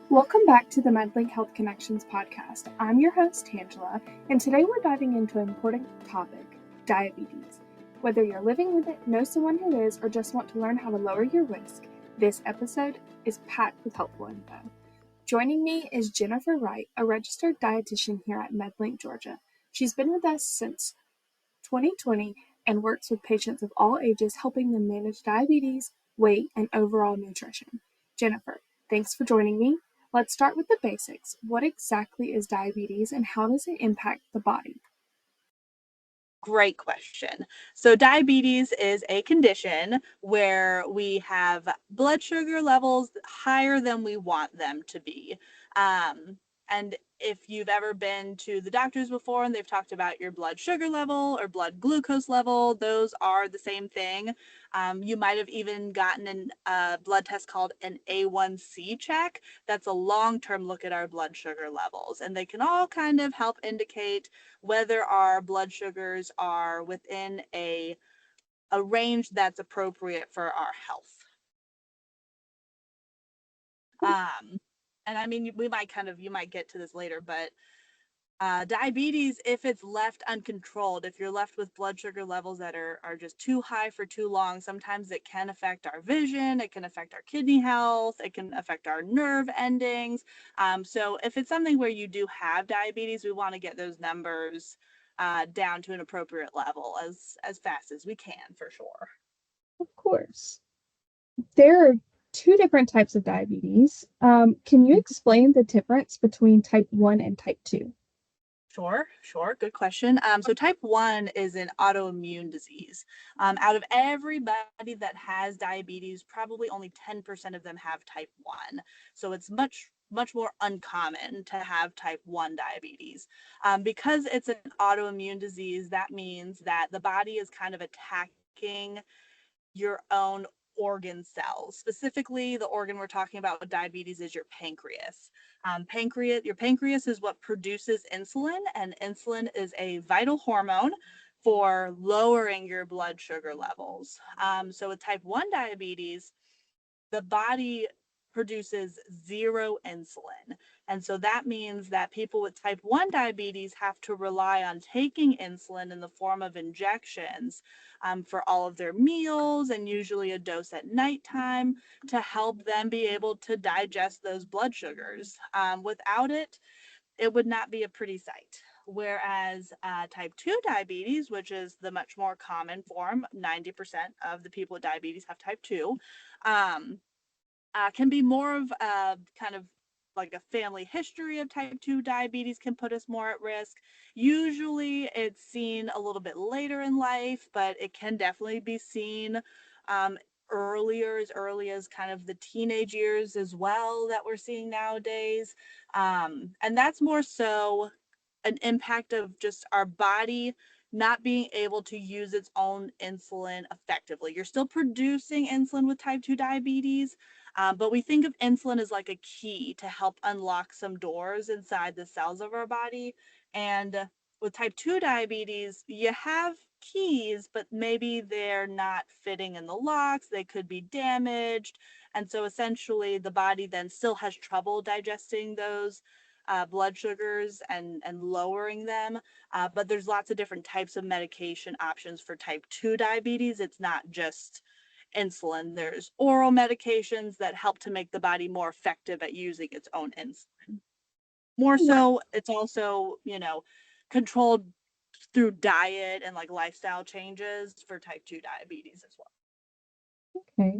Welcome back to the MedLink Health Connections podcast. I'm your host, Tangela, and today we're diving into an important topic, diabetes. Whether you're living with it, know someone who is, or just want to learn how to lower your risk, this episode is packed with helpful info. Joining me is Jennifer Wright, a registered dietitian here at MedLink Georgia. She's been with us since 2020 and works with patients of all ages, helping them manage diabetes, weight, and overall nutrition. Jennifer, thanks for joining me. Let's start with the basics. What exactly is diabetes and how does it impact the body? Great question. So diabetes is a condition where we have blood sugar levels higher than we want them to be. And if you've ever been to the doctors before and they've talked about your blood sugar level or blood glucose level, those are the same thing. You might have even gotten a blood test called an A1C check. That's a long-term look at our blood sugar levels, and they can all kind of help indicate whether our blood sugars are within a range that's appropriate for our health. And I mean, you might get to this later, but diabetes, if it's left uncontrolled, if you're left with blood sugar levels that are just too high for too long, sometimes it can affect our vision, it can affect our kidney health, it can affect our nerve endings. So if it's something where you do have diabetes, we want to get those numbers down to an appropriate level as fast as we can, for sure. Of course. There are two different types of diabetes. Can you explain the difference between type 1 and type 2? Sure. Good question. So type 1 is an autoimmune disease. Out of everybody that has diabetes, probably only 10% of them have type 1. So it's much more uncommon to have type 1 diabetes. Because it's an autoimmune disease, that means that the body is kind of attacking your own organ cells. Specifically, the organ we're talking about with diabetes is your pancreas. Your pancreas is what produces insulin, and insulin is a vital hormone for lowering your blood sugar levels. So with type 1 diabetes, the body produces zero insulin. And so that means that people with type 1 diabetes have to rely on taking insulin in the form of injections for all of their meals, and usually a dose at nighttime to help them be able to digest those blood sugars. Without it, it would not be a pretty sight. Whereas type 2 diabetes, which is the much more common form, 90% of the people with diabetes have type 2, can be more of a kind of like a family history of type 2 diabetes can put us more at risk. Usually it's seen a little bit later in life, but it can definitely be seen earlier, as early as kind of the teenage years as well, that we're seeing nowadays. And that's more so an impact of just our body not being able to use its own insulin effectively. You're still producing insulin with type 2 diabetes, but we think of insulin as like a key to help unlock some doors inside the cells of our body. And with type 2 diabetes, you have keys, but maybe they're not fitting in the locks. They could be damaged. And so essentially the body then still has trouble digesting those blood sugars and lowering them. But there's lots of different types of medication options for type 2 diabetes. It's not just insulin. There's oral medications that help to make the body more effective at using its own insulin. More so, it's also, controlled through diet and like lifestyle changes for type 2 diabetes as well. Okay.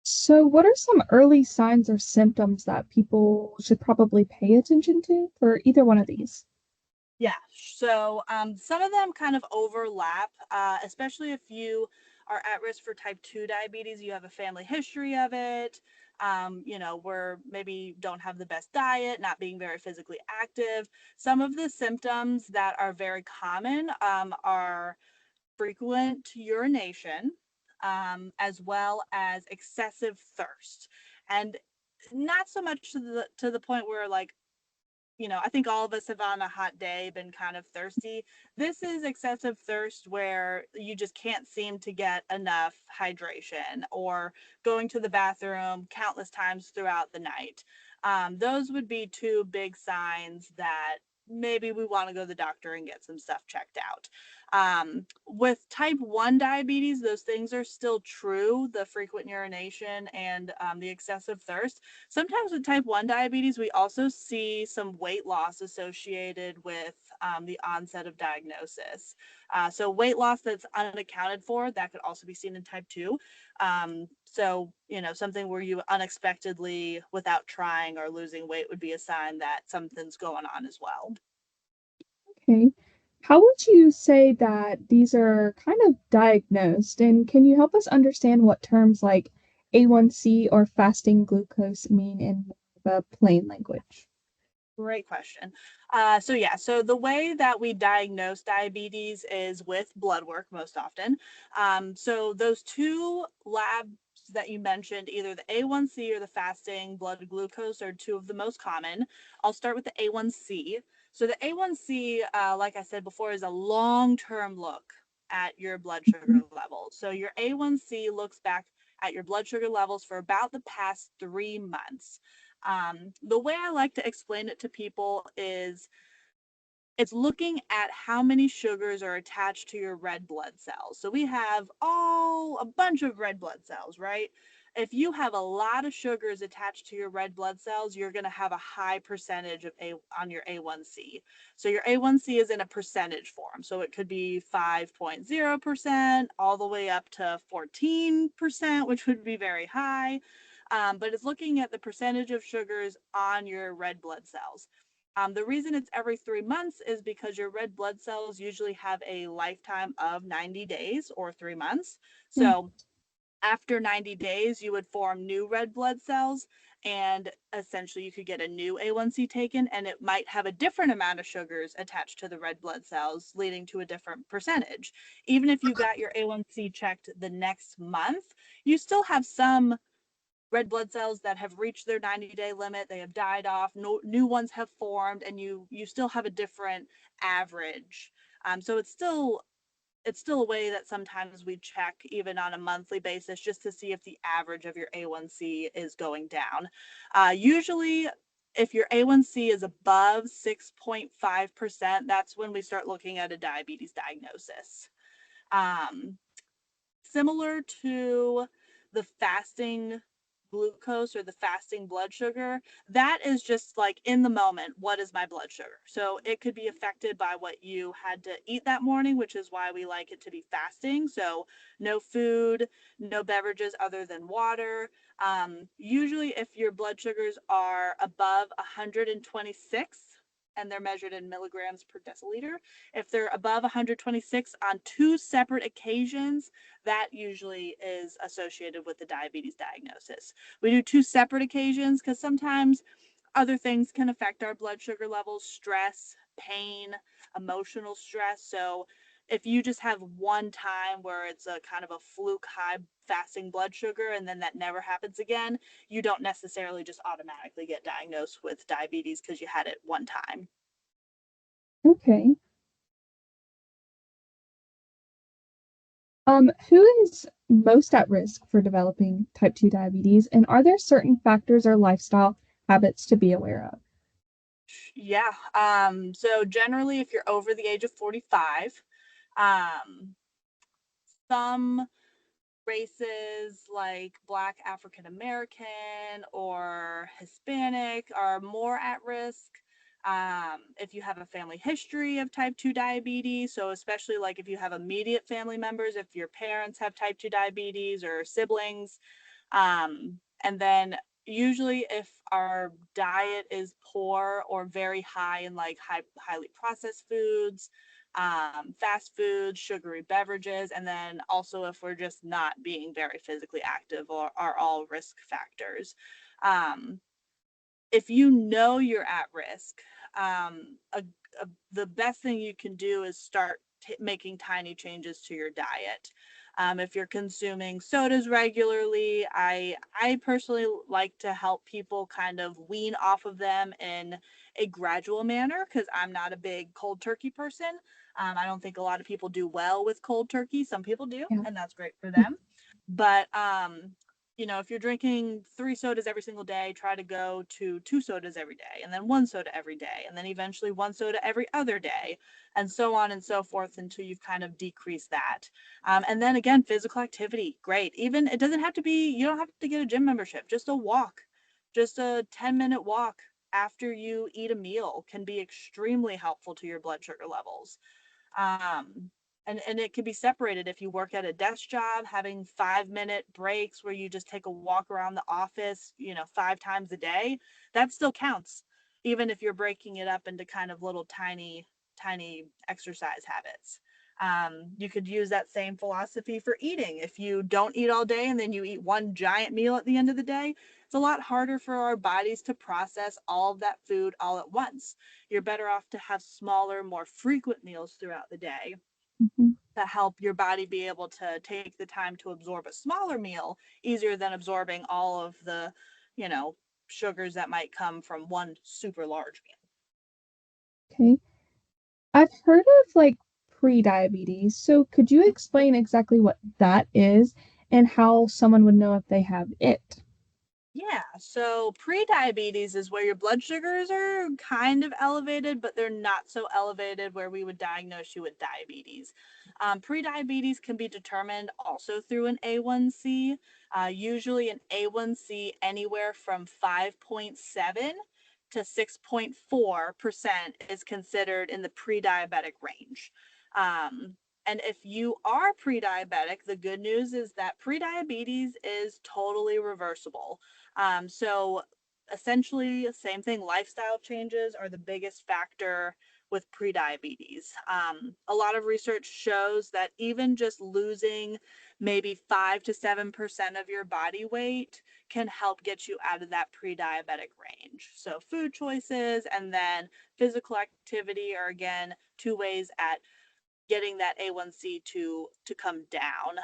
So what are some early signs or symptoms that people should probably pay attention to for either one of these? Yeah, so some of them kind of overlap, especially if you are at risk for type 2 diabetes, you have a family history of it, where maybe don't have the best diet, not being very physically active. Some of the symptoms that are very common are frequent urination, as well as excessive thirst. And not so much to the point where like, I think all of us have on a hot day been kind of thirsty. This is excessive thirst where you just can't seem to get enough hydration, or going to the bathroom countless times throughout the night. Those would be two big signs that maybe we want to go to the doctor and get some stuff checked out. With type 1 diabetes, those things are still true, the frequent urination and the excessive thirst. Sometimes with type 1 diabetes, we also see some weight loss associated with the onset of diagnosis. So weight loss that's unaccounted for, that could also be seen in type 2. So, something where you unexpectedly, without trying or losing weight, would be a sign that something's going on as well. Okay. How would you say that these are kind of diagnosed? And can you help us understand what terms like A1C or fasting glucose mean in the plain language? Great question. So the way that we diagnose diabetes is with blood work most often. So those two labs that you mentioned, either the A1C or the fasting blood glucose, are two of the most common. I'll start with the A1C. So the A1C, like I said before, is a long-term look at your blood sugar levels. So your A1C looks back at your blood sugar levels for about the past 3 months. The way I like to explain it to people is it's looking at how many sugars are attached to your red blood cells. So we have a bunch of red blood cells, right? If you have a lot of sugars attached to your red blood cells, you're going to have a high percentage on your A1C. So your A1C is in a percentage form. So it could be 5.0% all the way up to 14%, which would be very high. But it's looking at the percentage of sugars on your red blood cells. The reason it's every 3 months is because your red blood cells usually have a lifetime of 90 days or 3 months. Hmm. So after 90 days, you would form new red blood cells, and essentially you could get a new A1C taken, and it might have a different amount of sugars attached to the red blood cells, leading to a different percentage. Even if you got your A1C checked the next month, you still have some red blood cells that have reached their 90-day limit, they have died off, new ones have formed, and you still have a different average. So it's still a way that sometimes we check even on a monthly basis just to see if the average of your A1C is going down. Usually if your A1C is above 6.5%, that's when we start looking at a diabetes diagnosis. Similar to the fasting glucose or the fasting blood sugar, that is just like in the moment, what is my blood sugar? So it could be affected by what you had to eat that morning, which is why we like it to be fasting. So no food, no beverages other than water. Usually if your blood sugars are above 126, and they're measured in milligrams per deciliter, if they're above 126 on two separate occasions, that usually is associated with the diabetes diagnosis. We do two separate occasions because sometimes other things can affect our blood sugar levels: stress, pain, emotional stress. So if you just have one time where it's a kind of a fluke high fasting blood sugar and then that never happens again, you don't necessarily just automatically get diagnosed with diabetes because you had it one time. Okay. Who is most at risk for developing type 2 diabetes, and are there certain factors or lifestyle habits to be aware of? Yeah. So generally, if you're over the age of 45, um, some races like Black African American or Hispanic are more at risk. If you have a family history of type 2 diabetes, so especially like if you have immediate family members, if your parents have type 2 diabetes or siblings, and then usually if our diet is poor or very high in like highly processed foods, fast foods, sugary beverages, and then also if we're just not being very physically active or are all risk factors. Um, if you know you're at risk, the best thing you can do is start making tiny changes to your diet. If you're consuming sodas regularly, I personally like to help people kind of wean off of them in a gradual manner because I'm not a big cold turkey person. I don't think a lot of people do well with cold turkey. Some people do, Yeah. and that's great for them. But if you're drinking 3 sodas every single day, try to go to 2 sodas every day, and then 1 soda every day, and then eventually 1 soda every other day, and so on and so forth until you've kind of decreased that. And then again, physical activity, great. Even it doesn't have to be, you don't have to get a gym membership, just a walk, just a 10-minute walk after you eat a meal can be extremely helpful to your blood sugar levels. um, and it can be separated. If you work at a desk job, having 5-minute breaks where you just take a walk around the office 5 times a day, that still counts, even if you're breaking it up into kind of little tiny exercise habits. You could use that same philosophy for eating. If you don't eat all day and then you eat one giant meal at the end of the day, it's a lot harder for our bodies to process all of that food all at once. You're better off to have smaller, more frequent meals throughout the day Mm-hmm. to help your body be able to take the time to absorb a smaller meal easier than absorbing all of the, you know, sugars that might come from one super large meal. Okay. I've heard of like pre-diabetes. So could you explain exactly what that is and how someone would know if they have it? Yeah, so pre-diabetes is where your blood sugars are kind of elevated, but they're not so elevated where we would diagnose you with diabetes. Pre-diabetes can be determined also through an A1C. Usually an A1C anywhere from 5.7 to 6.4% is considered in the pre-diabetic range. And if you are pre-diabetic, the good news is that pre-diabetes is totally reversible. So essentially, same thing, lifestyle changes are the biggest factor with prediabetes. A lot of research shows that even just losing maybe 5 to 7% of your body weight can help get you out of that pre-diabetic range. So food choices and then physical activity are again two ways at getting that A1C to come down.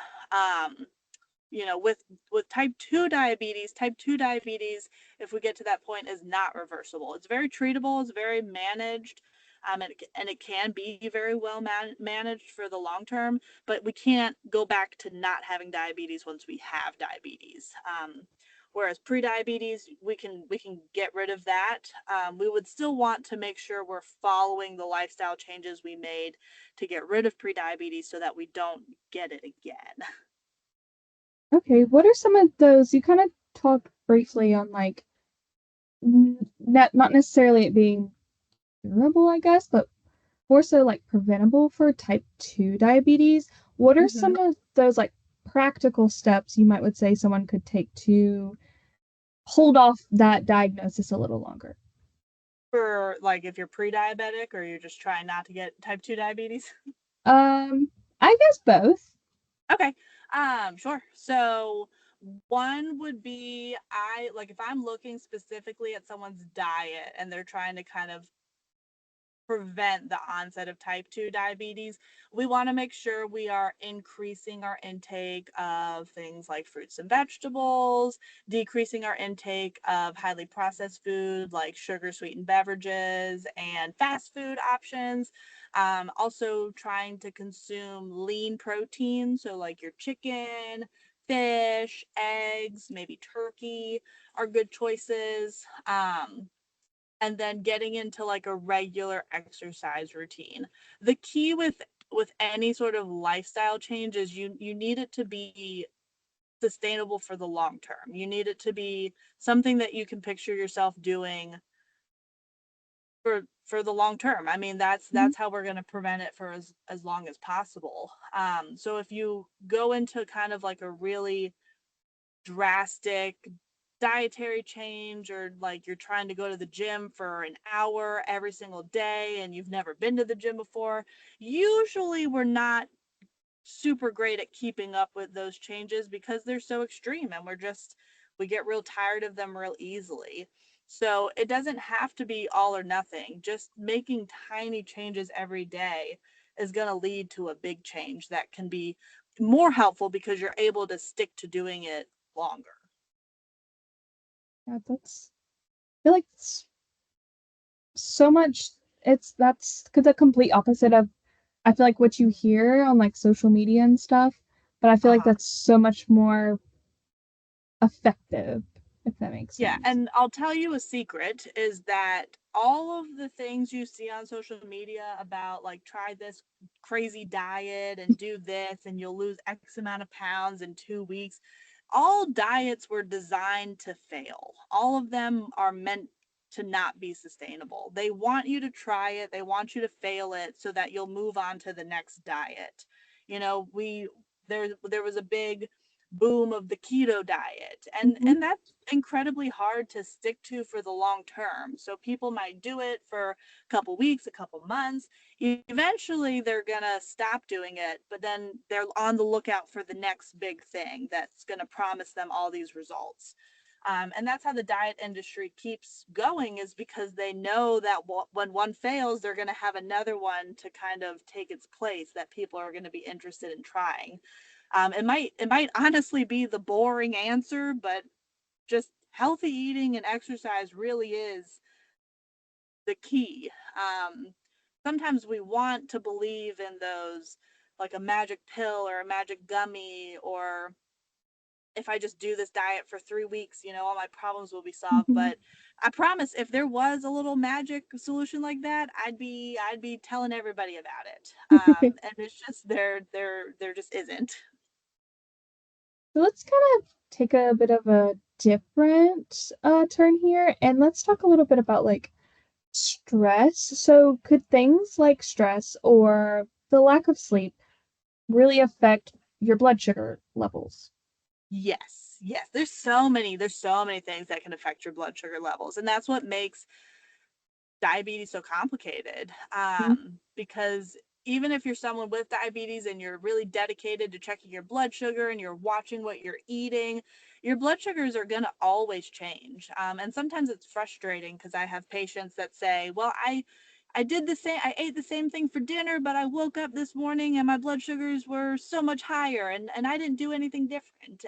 With type 2 diabetes, if we get to that point, is not reversible. It's very treatable, it's very managed, and it can be very well managed for the long term, but we can't go back to not having diabetes once we have diabetes. Whereas pre-diabetes, we can get rid of that. We would still want to make sure we're following the lifestyle changes we made to get rid of pre-diabetes so that we don't get it again. Okay, what are some of those? You kind of talked briefly on like not necessarily it being curable, I guess, but more so like preventable for type 2 diabetes. What are Mm-hmm. some of those like practical steps you might would say someone could take to hold off that diagnosis a little longer? For like if you're pre-diabetic or you're just trying not to get type 2 diabetes? Um, I guess both. Okay. Sure. So one would be, I like if I'm looking specifically at someone's diet and they're trying to kind of prevent the onset of type 2 diabetes, we want to make sure we are increasing our intake of things like fruits and vegetables, decreasing our intake of highly processed food like sugar sweetened beverages and fast food options. Also, trying to consume lean protein, so like your chicken, fish, eggs, maybe turkey are good choices. And then getting into like a regular exercise routine. The key with any sort of lifestyle change is you need it to be sustainable for the long term. You need it to be something that you can picture yourself doing for the long term. I mean, Mhm. that's how we're going to prevent it for as long as possible. So if you go into kind of like a really drastic dietary change, or like you're trying to go to the gym for an hour every single day and you've never been to the gym before, usually we're not super great at keeping up with those changes because they're so extreme and we get real tired of them real easily. So it doesn't have to be all or nothing. Just making tiny changes every day is going to lead to a big change that can be more helpful because you're able to stick to doing it longer. Yeah, I feel like it's so much. That's the complete opposite of I feel like what you hear on like social media and stuff. But I feel like Uh-huh. that's so much more effective, if that makes Yeah, sense. and I'll tell you a secret is that all of the things you see on social media about like try this crazy diet and do this and you'll lose X amount of pounds in 2 weeks, all diets were designed to fail. All of them are meant to not be sustainable. They want you to try it, they want you to fail it so that you'll move on to the next diet. You know, there was a big boom of the keto diet, and that's incredibly hard to stick to for the long term. So people might do it for a couple weeks, a couple months. Eventually they're gonna stop doing it, but then they're on the lookout for the next big thing that's gonna promise them all these results. And that's how the diet industry keeps going, is because they know that when one fails, they're going to have another one to kind of take its place that people are going to be interested in trying. It might honestly be the boring answer, but just healthy eating and exercise really is the key. Sometimes we want to believe in those, like a magic pill or a magic gummy, or if I just do this diet for 3 weeks, all my problems will be solved. Mm-hmm. But I promise, if there was a little magic solution like that, I'd be telling everybody about it. And it's just there just isn't. So let's kind of take a bit of a different turn here, and let's talk a little bit about like stress. So could things like stress or the lack of sleep really affect your blood sugar levels? Yes, yes. There's so many things that can affect your blood sugar levels, and that's what makes diabetes so complicated. Because even if you're someone with diabetes and you're really dedicated to checking your blood sugar and you're watching what you're eating, your blood sugars are going to always change. And sometimes it's frustrating because I have patients that say, well, I ate the same thing for dinner, but I woke up this morning and my blood sugars were so much higher, and I didn't do anything different.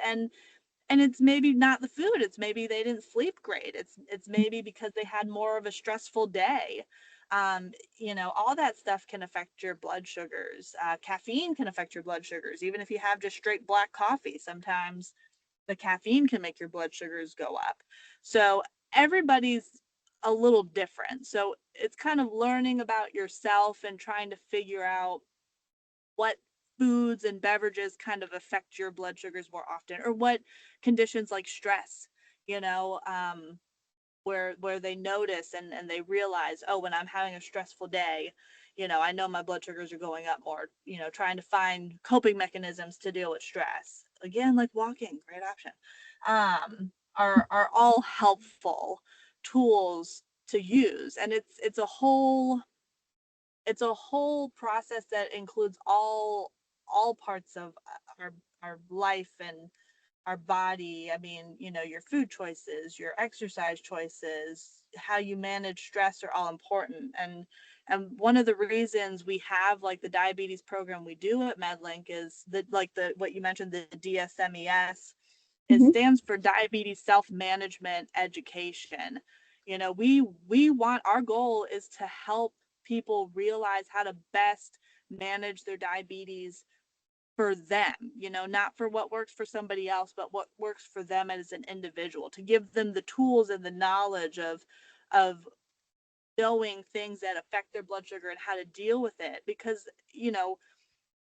And it's maybe not the food, it's maybe they didn't sleep great, it's maybe because they had more of a stressful day. All that stuff can affect your blood sugars. Caffeine can affect your blood sugars. Even if you have just straight black coffee, sometimes the caffeine can make your blood sugars go up. So everybody's a little different, so it's kind of learning about yourself and trying to figure out what foods and beverages kind of affect your blood sugars more often, or what conditions like stress, you know, where they notice and they realize, oh, when I'm having a stressful day, I know my blood sugars are going up more, trying to find coping mechanisms to deal with stress. Again, like walking, great option, are all helpful tools to use. And it's a whole process that includes all parts of our life and our body. I mean, your food choices, your exercise choices, how you manage stress are all important. And one of the reasons we have like the diabetes program we do at MedLink is that, like, the what you mentioned, the DSMES, it Hmm. stands for Diabetes Self-Management Education. We want, our goal is to help people realize how to best manage their diabetes for them, not for what works for somebody else, but what works for them as an individual, to give them the tools and the knowledge of knowing things that affect their blood sugar and how to deal with it. Because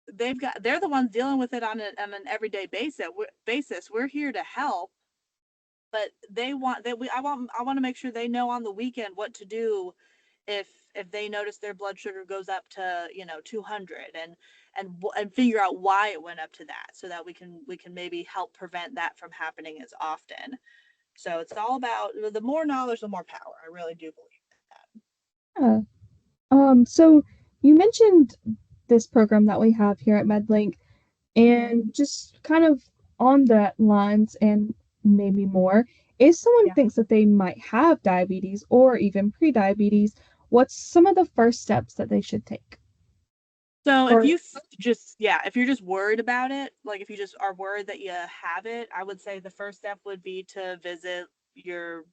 they're the ones dealing with it on an everyday basis. We're here to help, but they want that we I want to make sure they know on the weekend what to do if they notice their blood sugar goes up to 200, and figure out why it went up to that, so that we can maybe help prevent that from happening as often. So it's all about the more knowledge, the more power. I really do believe that. Yeah. So you mentioned this program that we have here at MedLink, Mm-hmm. and just kind of on that lines and maybe more, if someone Yeah. thinks that they might have diabetes or even pre-diabetes, what's some of the first steps that they should take? So if Or you if you're just worried about it, like if you just are worried that you have it, I would say the first step would be to visit your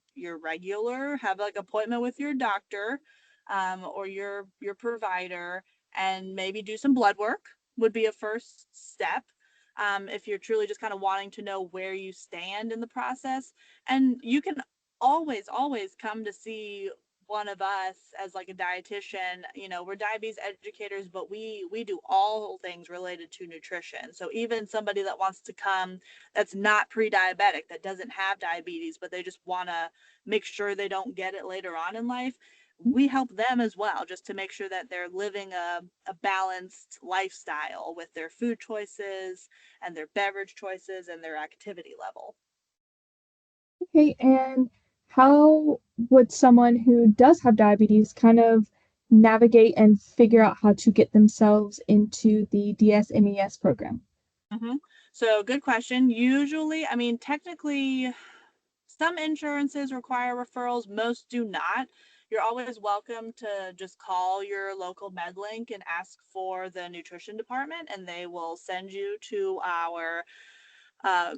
regular, have like appointment with your doctor, or your provider, and maybe do some blood work would be a first step. if you're truly just kind of wanting to know where you stand in the process. And you can always come to see one of us as like a dietitian. We're diabetes educators, but we do all things related to nutrition. So even somebody that wants to come that's not pre-diabetic, that doesn't have diabetes, but they just want to make sure they don't get it later on in life, we help them as well, just to make sure that they're living a balanced lifestyle with their food choices and their beverage choices and their activity level. Okay, and how would someone who does have diabetes kind of navigate and figure out how to get themselves into the DSMES program? Mm-hmm. So good question. Usually, I mean, technically, some insurances require referrals, most do not. You're always welcome to just call your local MedLink and ask for the nutrition department, and they will send you to our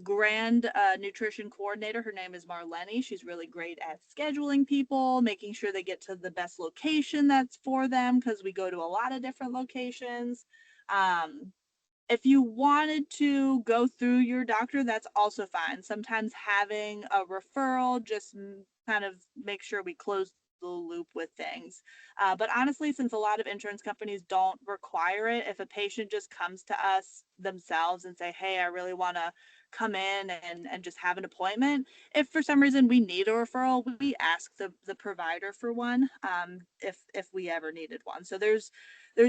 grand nutrition coordinator. Her name is Marlene. She's really great at scheduling people, making sure they get to the best location that's for them, because we go to a lot of different locations. If you wanted to go through your doctor, that's also fine. Sometimes having a referral just kind of make sure we close the loop with things. But honestly, since a lot of insurance companies don't require it, if a patient just comes to us themselves and say, hey, I really want to come in and just have an appointment, if for some reason we need a referral, we ask the provider for one, if we ever needed one. So there's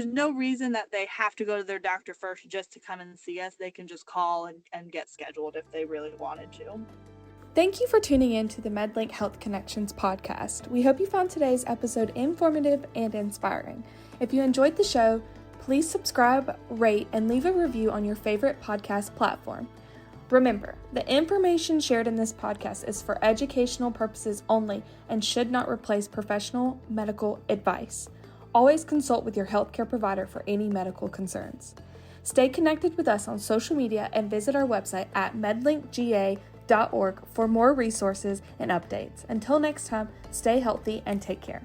no reason that they have to go to their doctor first just to come and see us. They can just call and get scheduled if they really wanted to. Thank you for tuning in to the MedLink Health Connections podcast. We hope you found today's episode informative and inspiring. If you enjoyed the show, please subscribe, rate, and leave a review on your favorite podcast platform. Remember, the information shared in this podcast is for educational purposes only and should not replace professional medical advice. Always consult with your healthcare provider for any medical concerns. Stay connected with us on social media and visit our website at medlinkga.org for more resources and updates. Until next time, stay healthy and take care.